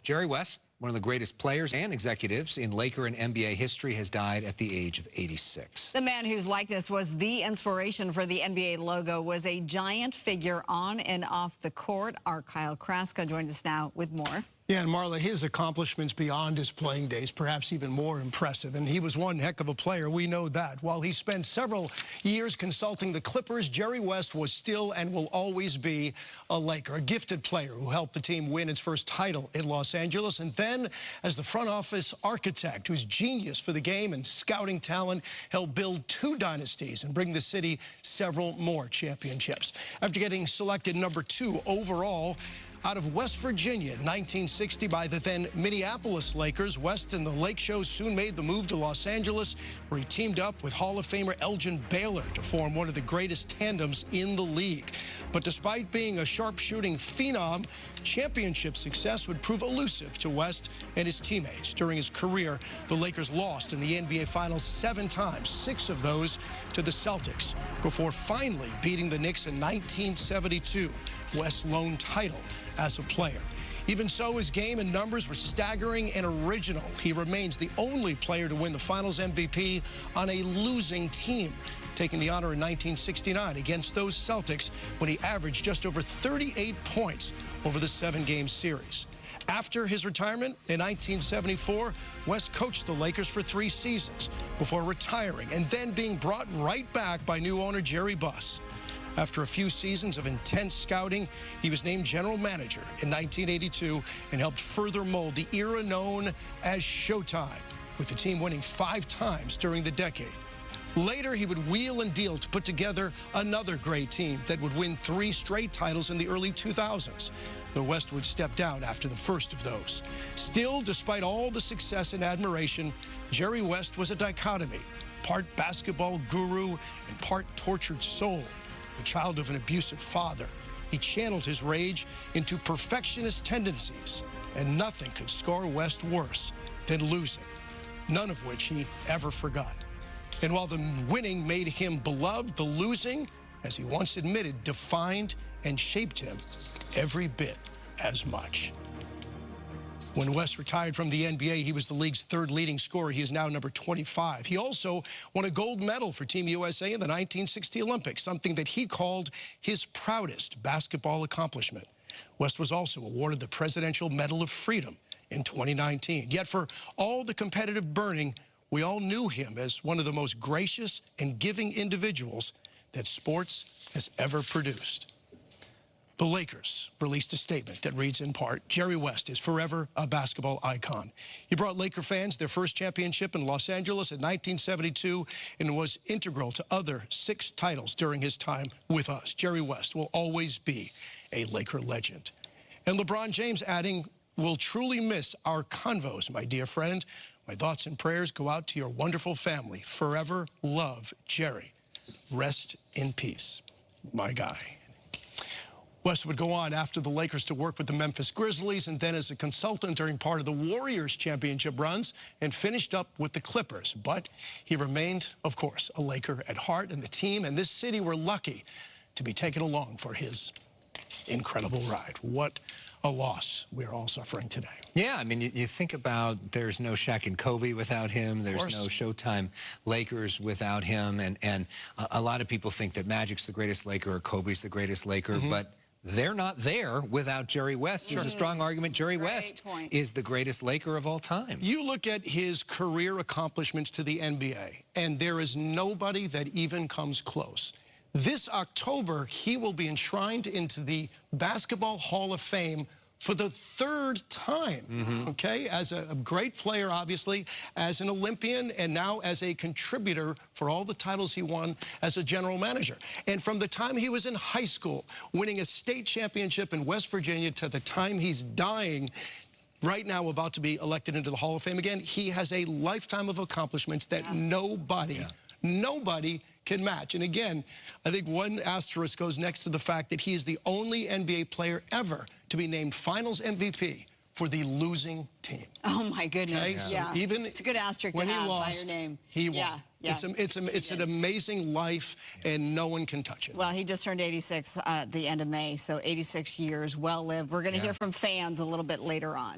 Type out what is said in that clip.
Jerry West, one of the greatest players and executives in Laker and NBA history, has died at the age of 86. The man whose likeness was the inspiration for the NBA logo was a giant figure on and off the court. Our Kyle Kraska joins us now with more. Yeah, and Marla, his accomplishments beyond his playing days, perhaps even more impressive. And he was one heck of a player, we know that. While he spent several years consulting the Clippers, Jerry West was still and will always be a Laker, a gifted player who helped the team win its first title in Los Angeles. And then, as the front office architect, whose genius for the game and scouting talent helped build two dynasties and bring the city several more championships. After getting selected #2 overall, out of West Virginia in 1960 by the then Minneapolis Lakers, West and the Lake Shows soon made the move to Los Angeles, where he teamed up with Hall of Famer Elgin Baylor to form one of the greatest tandems in the league. But despite being a sharpshooting phenom, championship success would prove elusive to West and his teammates. During his career, the Lakers lost in the NBA Finals 7 times, 6 of those to the Celtics, before finally beating the Knicks in 1972, West's lone title as a player. Even so, his game and numbers were staggering and original. He remains the only player to win the Finals MVP on a losing team, taking the honor in 1969 against those Celtics when he averaged just over 38 points over the 7-game series. After his retirement in 1974, West coached the Lakers for 3 seasons before retiring and then being brought right back by new owner Jerry Buss. After a few seasons of intense scouting, he was named general manager in 1982 and helped further mold the era known as Showtime, with the team winning 5 times during the decade. Later, he would wheel and deal to put together another great team that would win 3 straight titles in the early 2000s. The West would step down after the first of those. Still, despite all the success and admiration, Jerry West was a dichotomy, part basketball guru and part tortured soul. The child of an abusive father, he channeled his rage into perfectionist tendencies, and nothing could scar West worse than losing, none of which he ever forgot. And while the winning made him beloved, the losing, as he once admitted, defined and shaped him every bit as much. When West retired from the NBA, he was the league's 3rd leading scorer. He is now number 25. He also won a gold medal for Team USA in the 1960 Olympics, something that he called his proudest basketball accomplishment. West was also awarded the Presidential Medal of Freedom in 2019. Yet for all the competitive burning, we all knew him as one of the most gracious and giving individuals that sports has ever produced. The Lakers released a statement that reads in part, Jerry West is forever a basketball icon. He brought Laker fans their first championship in Los Angeles in 1972 and was integral to other 6 titles during his time with us. Jerry West will always be a Laker legend. And LeBron James adding, we'll truly miss our convos, my dear friend. My thoughts and prayers go out to your wonderful family. Forever love, Jerry. Rest in peace, my guy. West would go on after the Lakers to work with the Memphis Grizzlies and then as a consultant during part of the Warriors championship runs and finished up with the Clippers. But he remained, of course, a Laker at heart, and the team and this city were lucky to be taken along for his incredible ride. What a loss we're all suffering today. Yeah, I mean, you think about there's no Shaq and Kobe without him. There's no Showtime Lakers without him. And a lot of people think that Magic's the greatest Laker or Kobe's the greatest Laker, but they're not there without Jerry West. There's a strong argument Jerry West is the greatest Laker of all time. You look at his career accomplishments to the NBA, and there is nobody that even comes close. This October, he will be enshrined into the Basketball Hall of Fame for the 3rd time, okay? As a great player, obviously, as an Olympian, and now as a contributor for all the titles he won as a general manager. And from the time he was in high school, winning a state championship in West Virginia, to the time he's dying, right now about to be elected into the Hall of Fame again, he has a lifetime of accomplishments that nobody can match. And again, I think one asterisk goes next to the fact that he is the only NBA player ever to be named Finals MVP for the losing team. Oh my goodness! Okay? So even it's a good asterisk when to have he lost, by your name. He won. It's an amazing life, and no one can touch it. Well, he just turned 86 at the end of May, so 86 years, well lived. We're going to hear from fans a little bit later on.